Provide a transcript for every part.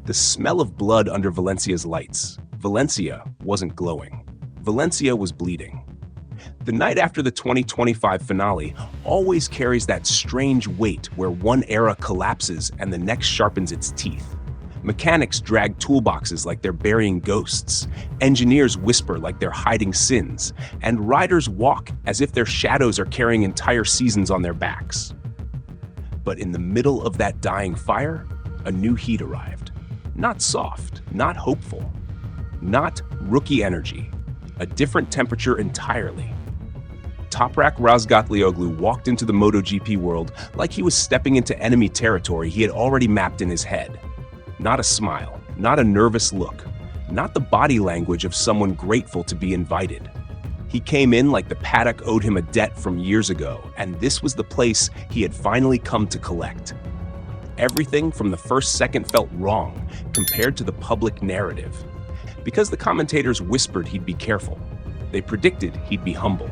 The smell of blood under Valencia's lights. Valencia wasn't glowing. Valencia was bleeding. The night after the 2025 finale always carries that strange weight where one era collapses and the next sharpens its teeth. Mechanics drag toolboxes like they're burying ghosts, engineers whisper like they're hiding sins, and riders walk as if their shadows are carrying entire seasons on their backs. But in the middle of that dying fire, a new heat arrived. Not soft, not hopeful, not rookie energy, a different temperature entirely. Toprak Razgatlioglu walked into the MotoGP world like he was stepping into enemy territory he had already mapped in his head. Not a smile, not a nervous look, not the body language of someone grateful to be invited. He came in like the Paddock owed him a debt from years ago, and this was the place he had finally come to collect. Everything from the first second felt wrong compared to the public narrative. Because the commentators whispered he'd be careful. They predicted he'd be humble.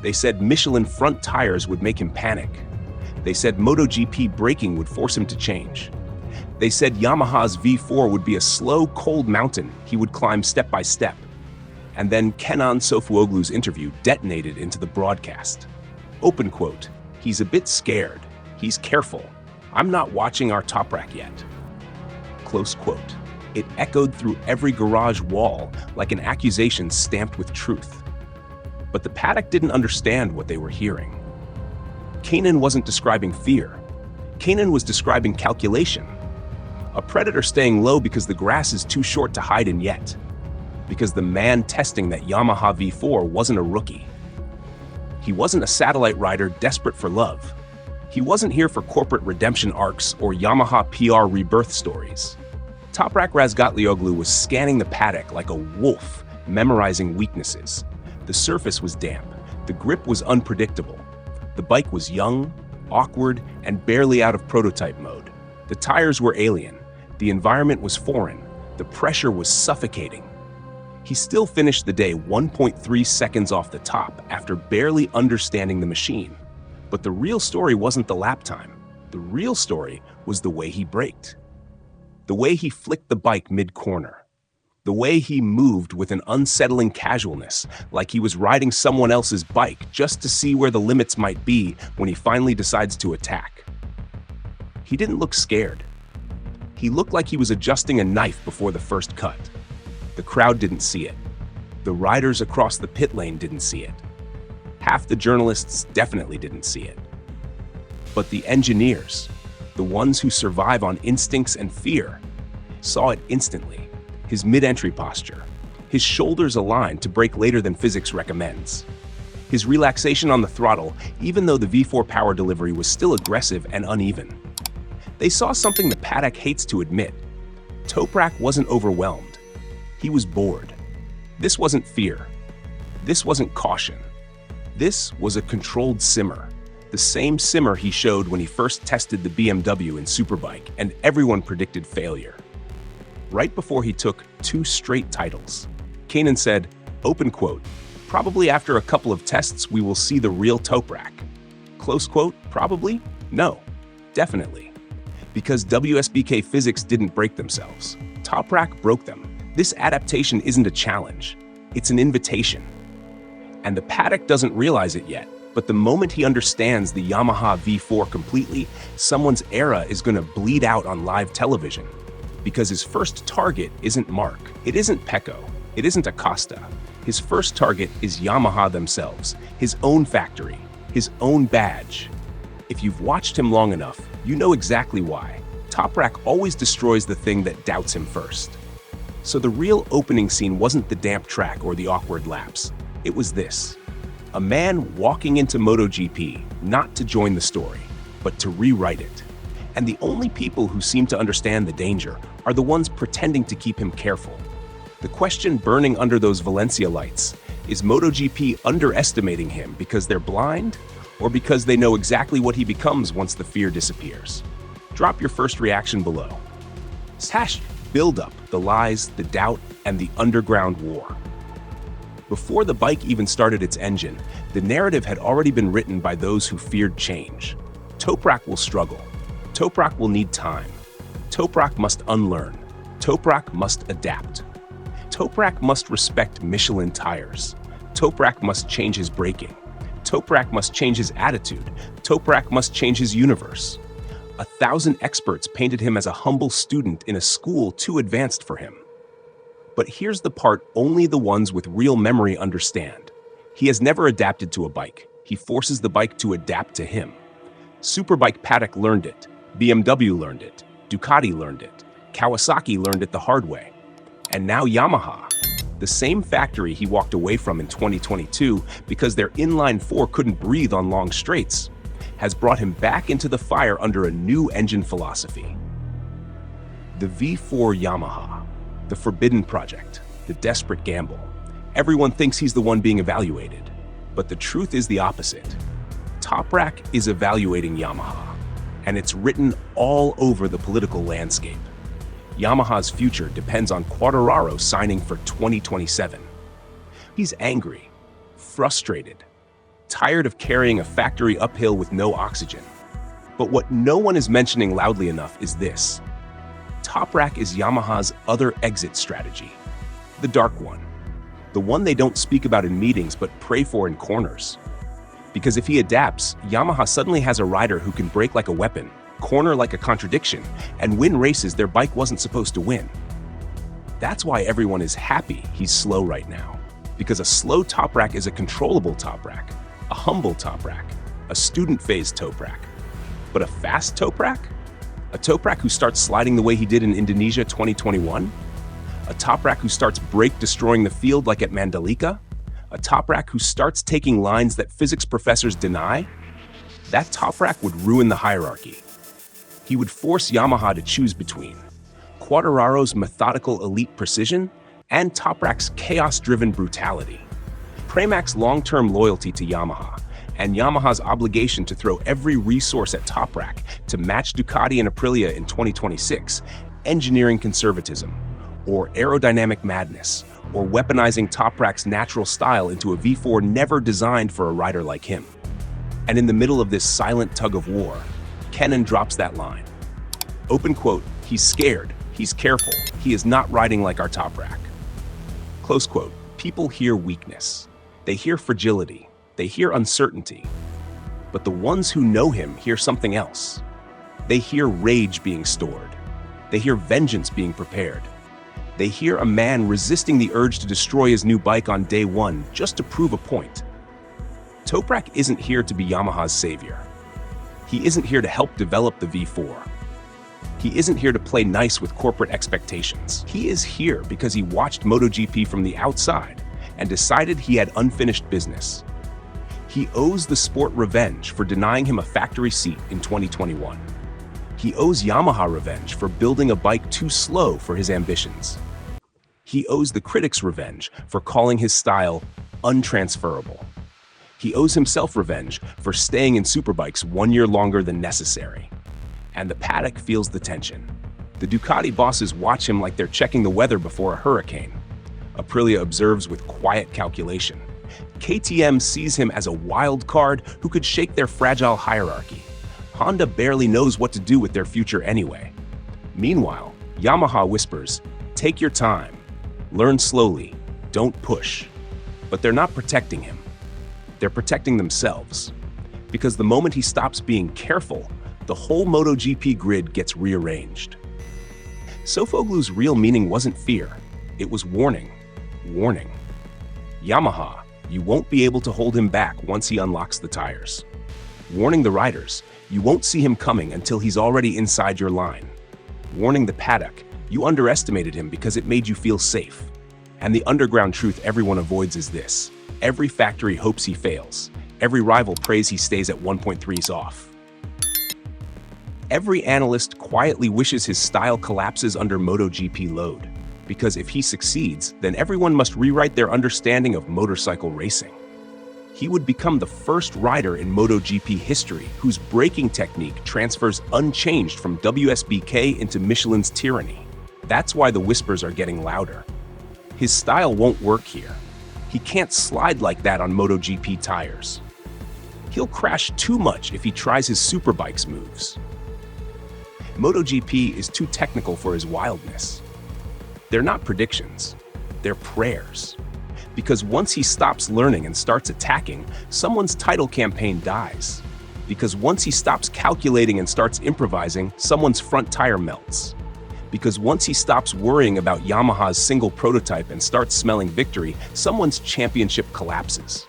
They said Michelin front tires would make him panic. They said MotoGP braking would force him to change. They said Yamaha's V4 would be a slow, cold mountain he would climb step by step. And then Kenan Sofuoglu's interview detonated into the broadcast. Open quote, "He's a bit scared. He's careful. I'm not watching our Toprak yet." Close quote. It echoed through every garage wall like an accusation stamped with truth. But the Paddock didn't understand what they were hearing. Kenan wasn't describing fear. Kenan was describing calculation. A predator staying low because the grass is too short to hide in yet. Because the man testing that Yamaha V4 wasn't a rookie. He wasn't a satellite rider desperate for love. He wasn't here for corporate redemption arcs or Yamaha PR rebirth stories. Toprak Razgatlioglu was scanning the paddock like a wolf, memorizing weaknesses. The surface was damp. The grip was unpredictable. The bike was young, awkward, and barely out of prototype mode. The tires were alien. The environment was foreign. The pressure was suffocating. He still finished the day 1.3 seconds off the top after barely understanding the machine. But the real story wasn't the lap time. The real story was the way he braked. The way he flicked the bike mid-corner. The way he moved with an unsettling casualness, like he was riding someone else's bike just to see where the limits might be when he finally decides to attack. He didn't look scared. He looked like he was adjusting a knife before the first cut. The crowd didn't see it. The riders across the pit lane didn't see it. Half the journalists definitely didn't see it. But the engineers, the ones who survive on instincts and fear, saw it instantly. His mid-entry posture, his shoulders aligned to brake later than physics recommends. His relaxation on the throttle, even though the V4 power delivery was still aggressive and uneven. They saw something the Paddock hates to admit. Toprak wasn't overwhelmed. He was bored. This wasn't fear. This wasn't caution. This was a controlled simmer. The same simmer he showed when he first tested the BMW in Superbike, and everyone predicted failure. Right before he took 2 straight titles, Kenan said, open quote, "Probably after a couple of tests we will see the real Toprak." Close quote, probably? No, definitely. Because WSBK physics didn't break themselves. Toprak broke them. This adaptation isn't a challenge. It's an invitation. And the Paddock doesn't realize it yet, but the moment he understands the Yamaha V4 completely, someone's era is going to bleed out on live television. Because his first target isn't Mark, it isn't Pecco, it isn't Acosta. His first target is Yamaha themselves, his own factory, his own badge. If you've watched him long enough, you know exactly why. Toprak always destroys the thing that doubts him first. So the real opening scene wasn't the damp track or the awkward laps. It was this. A man walking into MotoGP, not to join the story, but to rewrite it. And the only people who seem to understand the danger are the ones pretending to keep him careful. The question burning under those Valencia lights, is MotoGP underestimating him because they're blind, or because they know exactly what he becomes once the fear disappears? Drop your first reaction below. Build up the lies, the doubt, and the underground war. Before the bike even started its engine, the narrative had already been written by those who feared change. Toprak will struggle. Toprak will need time. Toprak must unlearn. Toprak must adapt. Toprak must respect Michelin tires. Toprak must change his braking. Toprak must change his attitude. Toprak must change his universe. 1,000 experts painted him as a humble student in a school too advanced for him. But here's the part only the ones with real memory understand. He has never adapted to a bike. He forces the bike to adapt to him. Superbike Paddock learned it. BMW learned it. Ducati learned it. Kawasaki learned it the hard way. And now Yamaha, the same factory he walked away from in 2022 because their inline four couldn't breathe on long straights, has brought him back into the fire under a new engine philosophy. The V4 Yamaha, the forbidden project, the desperate gamble. Everyone thinks he's the one being evaluated, but the truth is the opposite. Toprak is evaluating Yamaha, and it's written all over the political landscape. Yamaha's future depends on Quartararo signing for 2027. He's angry, frustrated, tired of carrying a factory uphill with no oxygen. But what no one is mentioning loudly enough is this. Toprak is Yamaha's other exit strategy, the dark one, the one they don't speak about in meetings but pray for in corners. Because if he adapts, Yamaha suddenly has a rider who can brake like a weapon, corner like a contradiction, and win races their bike wasn't supposed to win. That's why everyone is happy he's slow right now. Because a slow Toprak is a controllable Toprak, a humble Toprak, a student phase Toprak. But a fast Toprak? A Toprak who starts sliding the way he did in Indonesia 2021? A Toprak who starts brake destroying the field like at Mandalika? A Toprak who starts taking lines that physics professors deny? That Toprak would ruin the hierarchy. He would force Yamaha to choose between Quartararo's methodical elite precision and Toprak's chaos-driven brutality. Premac's long-term loyalty to Yamaha and Yamaha's obligation to throw every resource at Toprak to match Ducati and Aprilia in 2026, engineering conservatism, or aerodynamic madness, or weaponizing Toprak's natural style into a V4 never designed for a rider like him. And in the middle of this silent tug of war, Kennan drops that line. Open quote, he's scared, he's careful, he is not riding like our Toprak. Close quote, people hear weakness, they hear fragility, they hear uncertainty. But the ones who know him hear something else. They hear rage being stored. They hear vengeance being prepared. They hear a man resisting the urge to destroy his new bike on day one just to prove a point. Toprak isn't here to be Yamaha's savior. He isn't here to help develop the V4. He isn't here to play nice with corporate expectations. He is here because he watched MotoGP from the outside and decided he had unfinished business. He owes the sport revenge for denying him a factory seat in 2021. He owes Yamaha revenge for building a bike too slow for his ambitions. He owes the critics revenge for calling his style untransferable. He owes himself revenge for staying in superbikes 1 year longer than necessary. And the Paddock feels the tension. The Ducati bosses watch him like they're checking the weather before a hurricane. Aprilia observes with quiet calculation. KTM sees him as a wild card who could shake their fragile hierarchy. Honda barely knows what to do with their future anyway. Meanwhile, Yamaha whispers, take your time, learn slowly, don't push. But they're not protecting him. They're protecting themselves. Because the moment he stops being careful, the whole MotoGP grid gets rearranged. Sofuoglu's real meaning wasn't fear, it was warning. Warning. Yamaha, you won't be able to hold him back once he unlocks the tires. Warning the riders, you won't see him coming until he's already inside your line. Warning the Paddock, you underestimated him because it made you feel safe. And the underground truth everyone avoids is this. Every factory hopes he fails. Every rival prays he stays at 1.3s off. Every analyst quietly wishes his style collapses under MotoGP load. Because if he succeeds, then everyone must rewrite their understanding of motorcycle racing. He would become the first rider in MotoGP history whose braking technique transfers unchanged from WSBK into Michelin's tyranny. That's why the whispers are getting louder. His style won't work here. He can't slide like that on MotoGP tires. He'll crash too much if he tries his superbikes moves. MotoGP is too technical for his wildness. They're not predictions, they're prayers. Because once he stops learning and starts attacking, someone's title campaign dies. Because once he stops calculating and starts improvising, someone's front tire melts. Because once he stops worrying about Yamaha's single prototype and starts smelling victory, someone's championship collapses.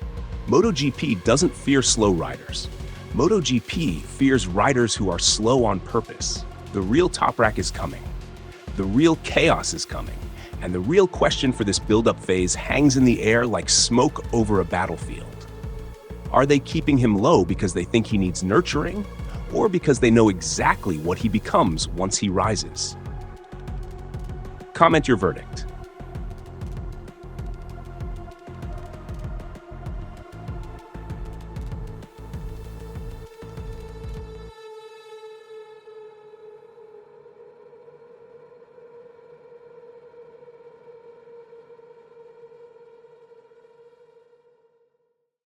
MotoGP doesn't fear slow riders. MotoGP fears riders who are slow on purpose. The real Toprak is coming. The real chaos is coming. And the real question for this build-up phase hangs in the air like smoke over a battlefield. Are they keeping him low because they think he needs nurturing, or because they know exactly what he becomes once he rises? Comment your verdict.